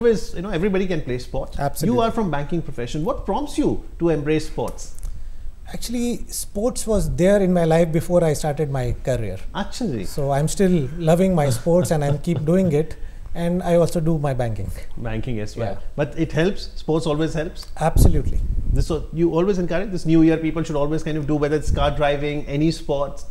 always, everybody can play sports. Absolutely. You are from banking profession. What prompts you to embrace sports? Actually, sports was there in my life before I started my career. Actually. So I'm still loving my sports and I'm keep doing it. And I also do my banking. Banking as well. Yeah. But it helps. Sports always helps. Absolutely. So you always encourage this new year, people should always kind of do, whether it's car driving, any sports.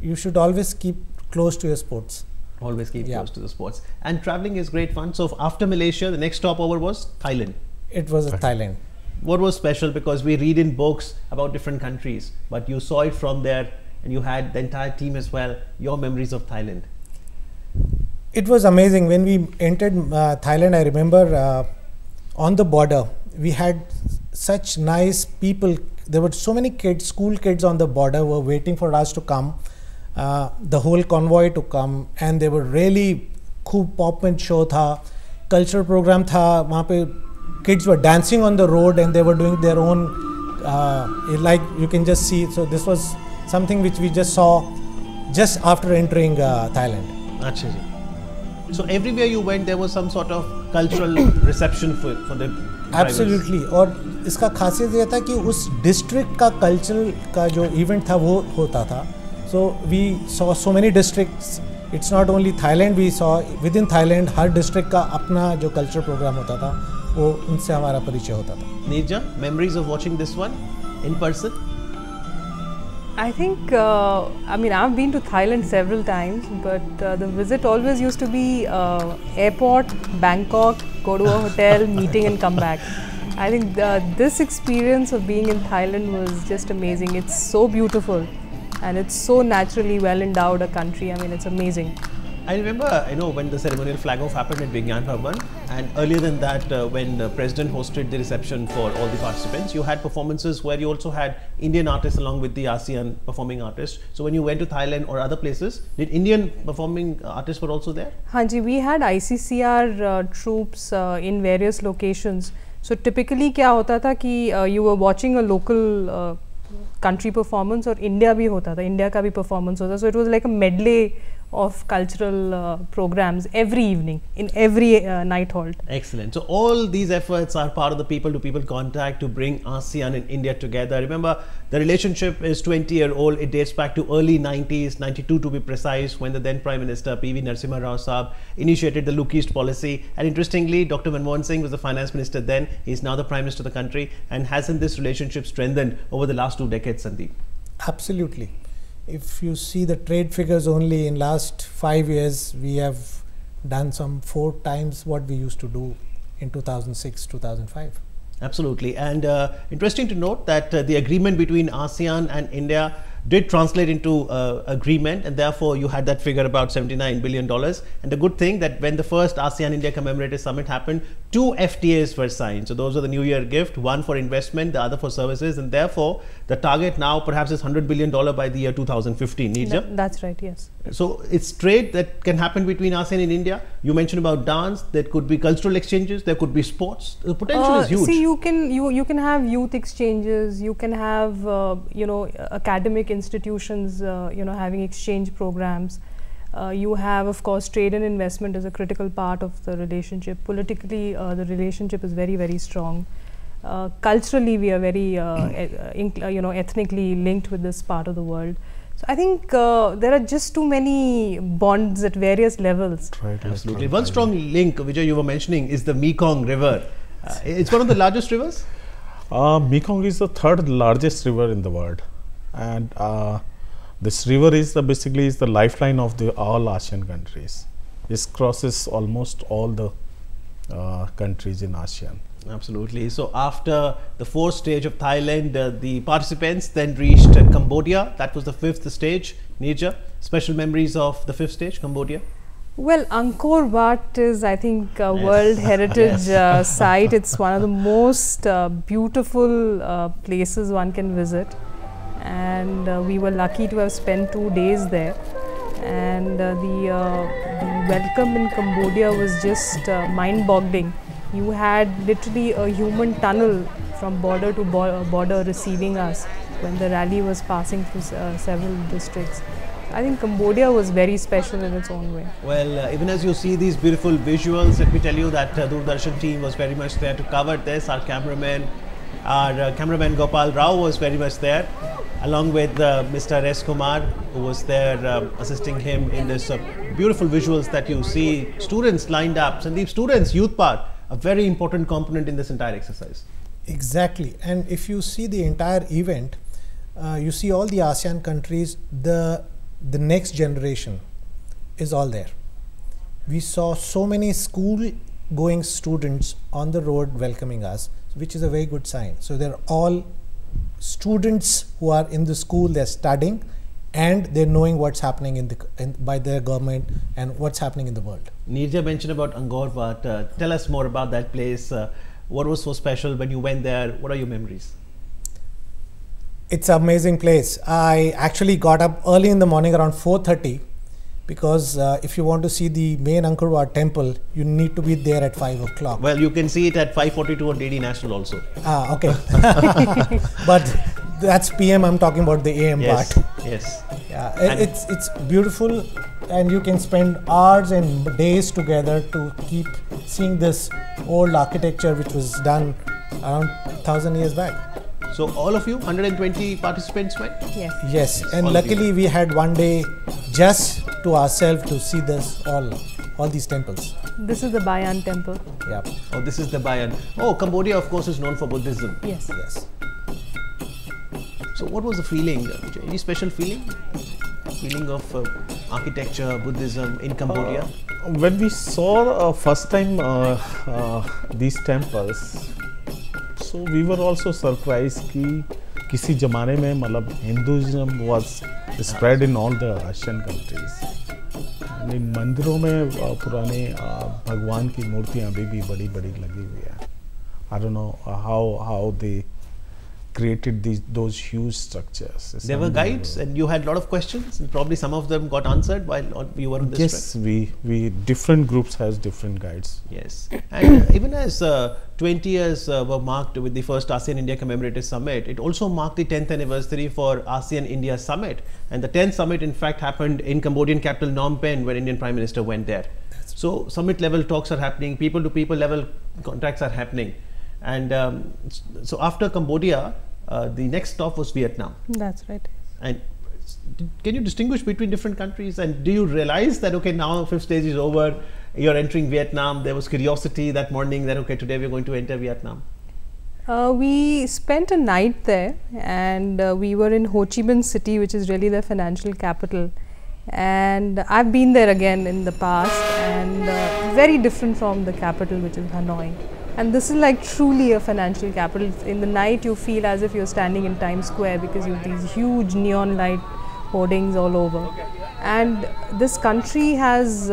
You should always keep close to your sports. Always keep close to the sports. And traveling is great fun. So after Malaysia, the next stopover was Thailand. It was Thailand. What was special? Because we read in books about different countries, but you saw it from there and you had the entire team as well. Your memories of Thailand. It was amazing. When we entered Thailand, I remember on the border, we had such nice people. There were so many kids, school kids on the border were waiting for us to come, the whole convoy to come, and they were really खूब pop-up show था, cultural program था, वहाँ पे kids were dancing on the road and they were doing their own, like you can just see. So this was something which we just saw just after entering Thailand. Actually. So everywhere you went, there was some sort of cultural reception for the Absolutely. और इसका खासियत ये था कि उस district का cultural का जो event था वो होता था. So we saw so many districts. It's not only Thailand. We saw within Thailand her district का अपना जो cultural program होता था वो उनसे हमारा परिचय होता था. Neerja, memories of watching this one in person? I think, I've been to Thailand several times, but the visit always used to be airport, Bangkok, go to a hotel, meeting and come back. I think this experience of being in Thailand was just amazing. It's so beautiful and it's so naturally well endowed a country. I mean, it's amazing. I remember, when the ceremonial flag off happened at Vigyan Bhavan, and earlier than that, when the president hosted the reception for all the participants, you had performances where you also had Indian artists along with the ASEAN performing artists. So when you went to Thailand or other places, did Indian performing artists were also there? Hanji, we had ICCR troops in various locations. So typically क्या होता था कि you were watching a local country performance और India भी होता था, India का भी performance होता. So it was like a medley of cultural programs every evening in every night halt. Excellent. So all these efforts are part of the people-to-people contact to bring ASEAN and India together. Remember, the relationship is 20-year-old. It dates back to early 90s, 92 to be precise, when the then Prime Minister P.V. Narasimha Rao Saab initiated the Look East policy. And interestingly, Dr. Manmohan Singh was the finance minister then. He's now the Prime Minister of the country. And hasn't this relationship strengthened over the last 2 decades, Sandeep? Absolutely. If you see the trade figures only in last 5 years, we have done some 4 times what we used to do in 2006, 2005. Absolutely. And interesting to note that the agreement between ASEAN and India did translate into agreement, and therefore you had that figure about $79 billion. And the good thing that when the first ASEAN-India Commemorative Summit happened, 2 FTAs were signed. So those are the New Year gift, one for investment, the other for services, and therefore the target now perhaps is $100 billion by the year 2015. Neerja? That's right, yes. So it's trade that can happen between ASEAN and India. You mentioned about dance, there could be cultural exchanges, there could be sports. The potential is huge. See, you can have youth exchanges, you can have academic institutions having exchange programs. You have, of course, trade and investment as a critical part of the relationship. Politically, the relationship is very, very strong. Culturally, we are very ethnically linked with this part of the world. So I think there are just too many bonds at various levels. Right, absolutely. One strong link, Vijay, you were mentioning, is the Mekong River. It's one of the largest rivers? Mekong is the 3rd largest river in the world, and this river is basically the lifeline of all ASEAN countries. It crosses almost all the countries in ASEAN. Absolutely. So after the 4th stage of Thailand, the participants then reached Cambodia. That was the 5th stage. Neerja, special memories of the 5th stage, Cambodia? Well, Angkor Wat is, I think, a World Heritage site. It's one of the most beautiful places one can visit. And we were lucky to have spent 2 days there. And the welcome in Cambodia was just mind-boggling. You had literally a human tunnel from border to border receiving us when the rally was passing through several districts. I think Cambodia was very special in its own way. Well, even as you see these beautiful visuals, let me tell you that Doordarshan team was very much there to cover this. Our cameraman Gopal Rao was very much there, along with Mr. S. Kumar, who was there assisting him in this beautiful visuals that you see. Students lined up, and these students, youth part, a very important component in this entire exercise. Exactly. And if you see the entire event, you see all the ASEAN countries, the next generation is all there. We saw so many school going students on the road welcoming us, which is a very good sign. So they're all students who are in the school, they're studying, and they're knowing what's happening by their government and what's happening in the world. Neerja mentioned about Angkor Wat. Tell us more about that place. What was so special when you went there? What are your memories? It's an amazing place. I actually got up early in the morning around 4:30 because if you want to see the main Angkor Wat temple, you need to be there at 5 o'clock. Well, you can see it at 5:42 on DD National also. Ah, okay. But that's PM, I'm talking about the AM Yes, part. yes. Yeah, it's beautiful, and you can spend hours and days together to keep seeing this old architecture which was done around 1,000 years back. So all of you, 120 participants went? Yes. Yes, and all luckily we had one day just to ourselves to see this all these temples. This is the Bayan temple. Yeah. Oh, this is the Bayan. Oh, Cambodia, of course, is known for Buddhism. Yes. Yes. So what was the feeling? Any special feeling? Feeling of architecture, Buddhism in Cambodia? When we saw first time these temples, so we were also surprised कि किसी ज़माने में मतलब Hinduism was spread in all the Asian countries. And in मंदिरों में पुराने भगवान की मूर्तियाँ अभी भी बड़ी-बड़ी लगी हुई हैं. I don't know how they created those huge structures. It's There were guides, and you had a lot of questions, and probably some of them got answered while you were on this trip. Yes, we different groups has different guides. Yes, and even as 20 years were marked with the first ASEAN-India Commemorative Summit, it also marked the 10th anniversary for ASEAN-India Summit, and the 10th summit in fact happened in Cambodian capital Phnom Penh, where Indian Prime Minister went there. So summit level talks are happening, people to people level contacts are happening, and so after Cambodia, the next stop was Vietnam. That's right. And can you distinguish between different countries, and do you realize that okay, now fifth stage is over, you're entering Vietnam? There was curiosity that morning that okay, today we're going to enter Vietnam. We spent a night there, and we were in Ho Chi Minh City, which is really the financial capital. And I've been there again in the past, and very different from the capital, which is Hanoi. And this is like truly a financial capital. In the night you feel as if you're standing in Times Square because you have these huge neon light hoardings all over. And this country has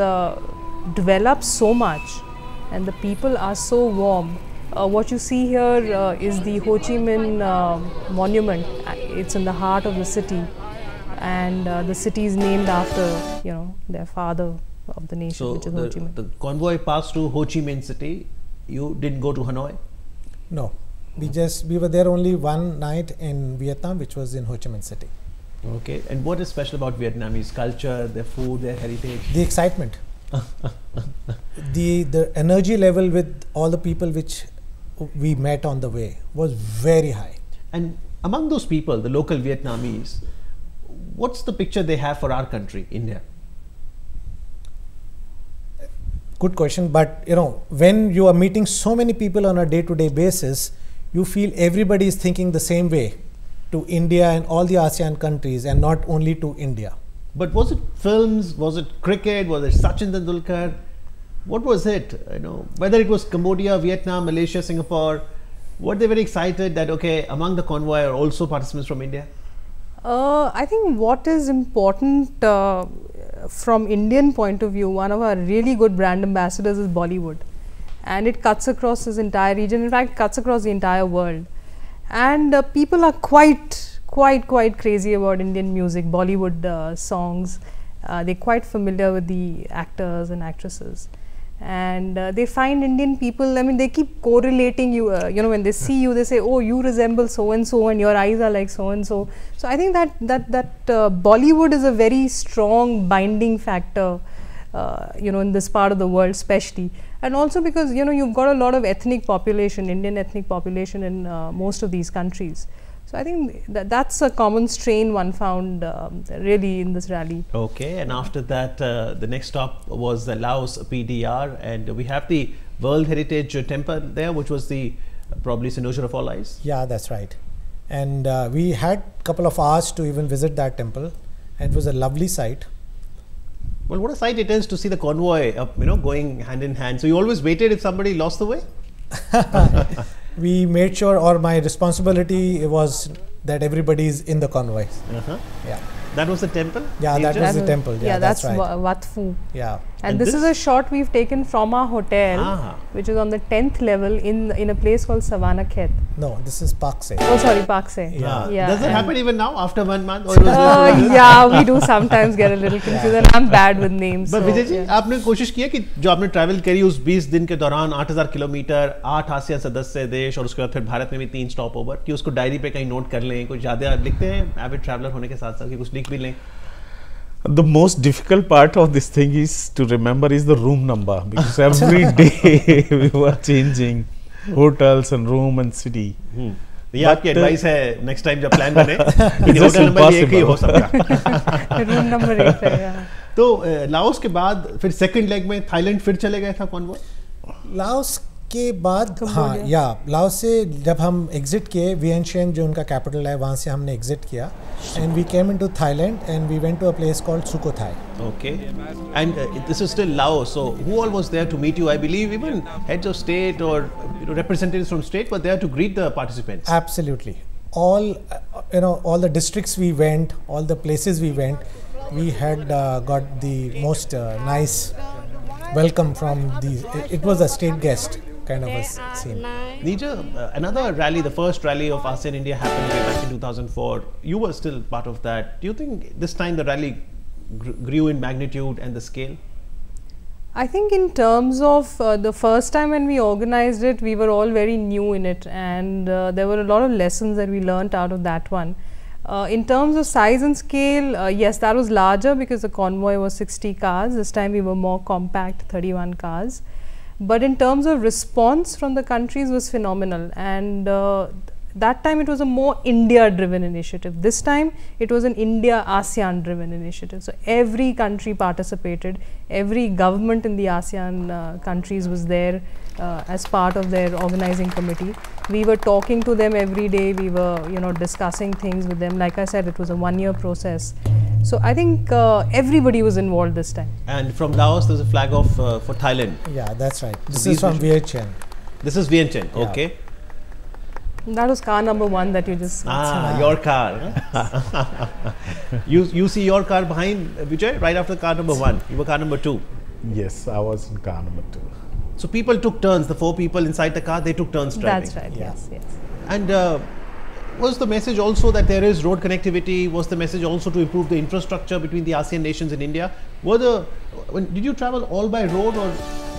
developed so much, and the people are so warm. What you see here is the Ho Chi Minh monument. It's in the heart of the city, and the city is named after their father of the nation, So which is Ho Chi Minh. the convoy passed through Ho Chi Minh City. You didn't go to Hanoi? No, we were there only one night in Vietnam, which was in Ho Chi Minh City. Okay, and what is special about Vietnamese culture, their food, their heritage? The excitement, the energy level with all the people which we met on the way was very high. And among those people, the local Vietnamese, what's the picture they have for our country, India? Good question, but when you are meeting so many people on a day-to-day basis, you feel everybody is thinking the same way to India and all the ASEAN countries, and not only to India. But was it films? Was it cricket? Was it Sachin Tendulkar? What was it? Whether it was Cambodia, Vietnam, Malaysia, Singapore, were they very excited that okay, among the convoy are also participants from India? I think what is important from Indian point of view, one of our really good brand ambassadors is Bollywood, and it cuts across this entire region. In fact, cuts across the entire world, and people are quite crazy about Indian music, Bollywood songs. They're quite familiar with the actors and actresses, and they find Indian people, I mean, they keep correlating you, you know, when they see you, they say, oh, you resemble so and so, and your eyes are like so and so. So I think that Bollywood is a very strong binding factor, you know, in this part of the world especially, and also because, you know, you've got a lot of ethnic population, Indian ethnic population in most of these countries. So I think that's a common strain one found really in this rally. Okay, and after that, the next stop was the Laos PDR, and we have the World Heritage Temple there, which was the probably Synoger of all eyes. Yeah, that's right. And we had a couple of hours to even visit that temple, and it was a lovely sight. Well, what a sight it is to see the convoy, you know, going hand in hand. So you always waited if somebody lost the way? We made sure, or my responsibility was that everybody is in the convoy. Yeah. That was the temple? Yeah, that was the temple. Yeah, that's right. Wat Phu. Yeah. And this is a shot we've taken from our hotel, which is on the 10th level in a place called Savannah Khet. No, this is Pak Se. Oh, sorry, Pak Se. Yeah. Does it happen even now after 1 month? Or yeah, we do sometimes get a little confused, and I'm bad with names. But Vijay ji, आपने कोशिश की है कि जो आपने travel करी उस 20 दिन के दौरान 8000 किलोमीटर, 8 आसियान सदस्य देश और उसके बाद फिर भारत में भी 3 स्टॉप ओवर, कि उसको डायरी पे कहीं नोट कर लें, कुछ ज़्यादा लिखते हैं एविड ट्रैवलर होने के साथ साथ कि कुछ लिख भी लें? The most difficult part of this thing is to remember is the room number, because every day we were changing hotels and room and city. ये आपकी एडवाइस है नेक्स्ट टाइम जब प्लान बने कि होटल नंबर एक ही हो सबका, room number 1 है। तो लाओस के बाद फिर सेकंड लेग में थाईलैंड फिर चले गए था कॉन्वॉय? लाओस के बाद हाँ, या लाओस से जब हम एग्जिट किए, वियनशियन जो उनका कैपिटल है वहाँ से हमने एग्जिट किया, and we came into Thailand and we went to a place called Sukhothai. Okay, and this is still Laos. So who all was there to meet you? I believe even heads of state or representatives from state were there to greet the participants. Absolutely, all all the districts we went, all the places we went, we had got the most nice welcome from these. It was a state guest kind of a scene. Nija, another rally, the first rally of ASEAN India happened way back in 2004. You were still part of that. Do you think this time the rally grew in magnitude and the scale? I think in terms of the first time when we organized it, we were all very new in it, and there were a lot of lessons that we learnt out of that one. In terms of size and scale, yes, that was larger because the convoy was 60 cars. This time we were more compact, 31 cars. But in terms of response from the countries was phenomenal, and that time it was a more India driven initiative. This time it was an India ASEAN driven initiative. So every country participated, every government in the ASEAN countries was there as part of their organizing committee. We were talking to them every day, we were discussing things with them. Like I said, it was a 1-year process. So I think everybody was involved this time. And from Laos there's a flag off for Thailand. Yeah, that's right. This is from Vientiane. This is Vientiane, okay. That was car number 1 that you just your car. You see your car behind Vijay, right after car number 1. You were car number 2. Yes, I was in car number 2. So people took turns, the 4 people inside the car, they took turns driving. That's right, Yeah. yes. And was the message also that there is road connectivity? Was the message also to improve the infrastructure between the ASEAN nations in India? Did you travel all by road, or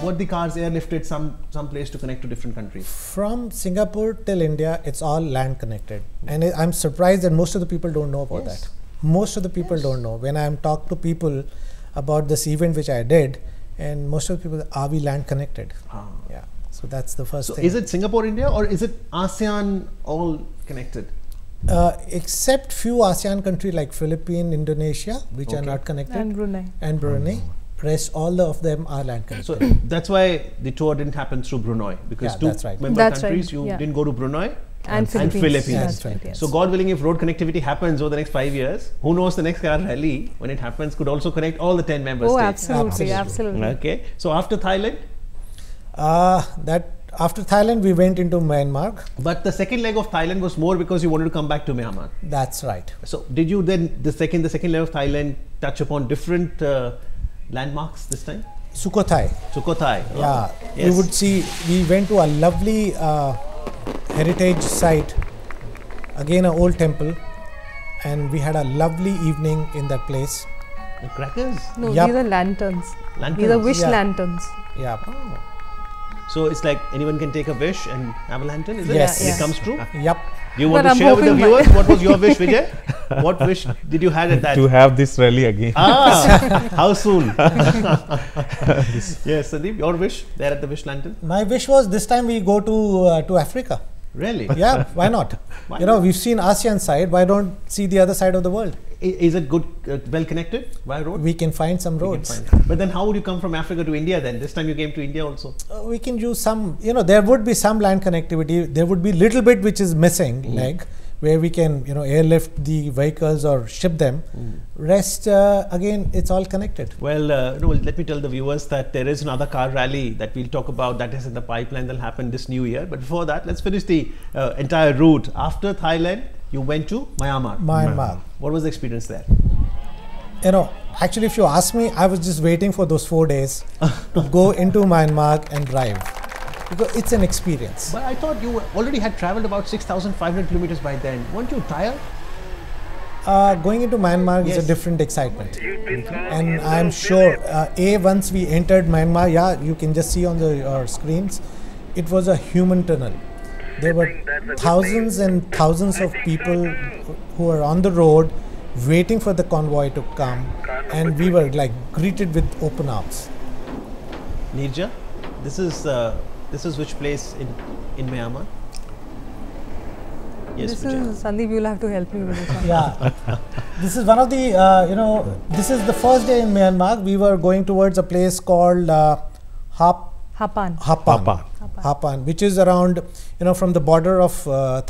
were the cars airlifted some place to connect to different countries? From Singapore till India, it's all land connected. And I'm surprised that most of the people don't know about that. Most of the people don't know. When I'm talked to people about this event which I did, and most of the people, are we land connected? Yeah. So that's the first thing. Is it Singapore, India, or is it ASEAN all connected? Except few ASEAN countries like Philippines, Indonesia, which are not connected. And Brunei. Rest all of them are land connected. So that's why the tour didn't happen through Brunei, because two that's right. member countries, you didn't go to Brunei and Philippines. That's right. Yes. So God willing, if road connectivity happens over the next 5 years, who knows, the next car rally, when it happens, could also connect all the 10 member states. Absolutely. Okay. So after Thailand? After Thailand, we went into Myanmar. But the second leg of Thailand was more because you wanted to come back to Myanmar. That's right. So did you then, the second leg of Thailand, touch upon different landmarks this time? Sukhothai. Yeah. Yes. You would see, we went to a lovely heritage site, again an old temple, and we had a lovely evening in that place. The crackers? No, these are lanterns. These are wish lanterns. Yeah. So it's like anyone can take a wish and have a lantern, is it? Yes. And Yeah. it comes true? Yep. Do you want But to I'm share with the hoping viewers what was your wish, Vijay? What wish did you have at that? To have this rally again. Ah, how soon? Yes, Sandeep, your wish there at the wish lantern? My wish was this time we go to Africa. Really? Yeah, why not? Why You know, we've seen ASEAN side. Why don't see the other side of the world? Is it good, well connected by road? We can find some We can roads. find it. But then how would you come from Africa to India then? This time you came to India also. We can use some. You know, there would be some land connectivity. There would be little bit which is missing, like where we can airlift the vehicles or ship them. Rest again, it's all connected. Well, no, let me tell the viewers that there is another car rally that we'll talk about that is in the pipeline that will happen this new year. But before that, let's finish the entire route. After Thailand, you went to Myanmar. Myanmar. What was the experience there? Actually, if you ask me, I was just waiting for those 4 days to go into Myanmar and drive, because it's an experience. But I thought you already had traveled about 6,500 kilometers by then. Weren't you tired? Going into Myanmar is Yes. a different excitement, and I'm sure once we entered Myanmar, you can just see on your screens, it was a human tunnel. There were thousands and thousands of people who were on the road waiting for the convoy to come, and we were like greeted with open arms. Nirja, this is which place in Myanmar? Yes, This Vijay. is Sandeep. You'll have to help me with this one. Yeah, this is one of the this is the first day in Myanmar. We were going towards a place called Hapan. Hapan, which is around, from the border of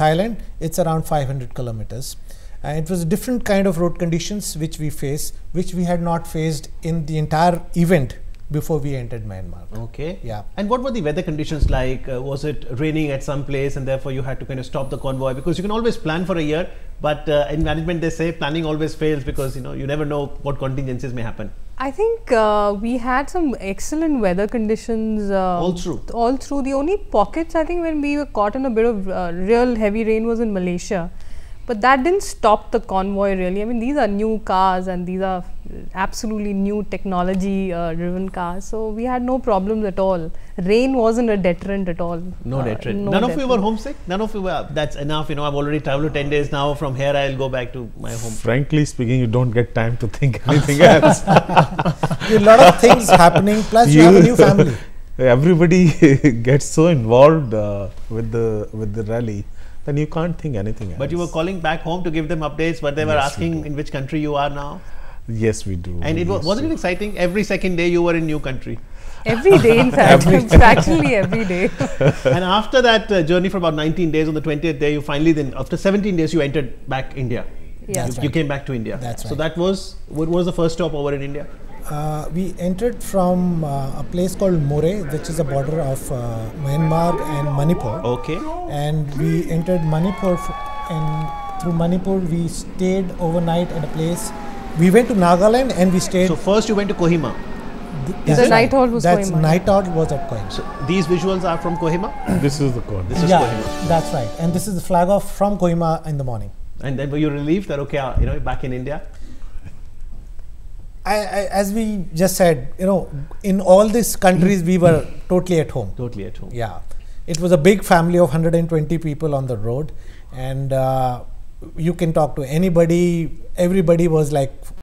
Thailand, it's around 500 kilometers. And it was a different kind of road conditions which we faced, which we had not faced in the entire event before we entered Myanmar. Okay. Yeah. And what were the weather conditions like? Was it raining at some place and therefore you had to kind of stop the convoy? Because you can always plan for a year, but in management they say planning always fails because you never know what contingencies may happen. I think we had some excellent weather conditions All through. All through. The only pockets I think when we were caught in a bit of real heavy rain was in Malaysia, but that didn't stop the convoy really. I mean, these are new cars and these are absolutely new technology driven cars, so we had no problems at all. Rain wasn't a deterrent at all. No deterrent. no None of you were deterrent. homesick? None of you were, that's enough, I've already traveled 10 days now, from here I'll go back to my home. Frankly speaking, you don't get time to think anything else. A lot of things happening, plus you have a new family. Everybody gets so involved with the rally, then you can't think anything else. But you were calling back home to give them updates, but they were Yes, we asking do. in which country you are now. Yes, we do. And it was, Yes, wasn't it we- exciting? Every second day you were in new country. Every day, in fact, practically every day. And after that journey for about 19 days, on the 20th day, you finally then, after 17 days, you entered back India. Yeah. That's You right. came back to India. That's So right. that was, what was the first stop over in India? We entered from a place called More, which is a border of Myanmar and Manipur. Okay. And we entered Manipur, and through Manipur we stayed overnight at a place. We went to Nagaland and we stayed. So first you went to Kohima. That's The night halt was That's Kohima. night halt was at Kohima. So these visuals are from Kohima? This is the code. This is Yeah, Kohima. that's right. And this is the flag off from Kohima in the morning. And then were you relieved that, okay, back in India? As we just said, in all these countries we were totally at home. Totally at home. Yeah, it was a big family of 120 people on the road, and you can talk to anybody. Everybody was like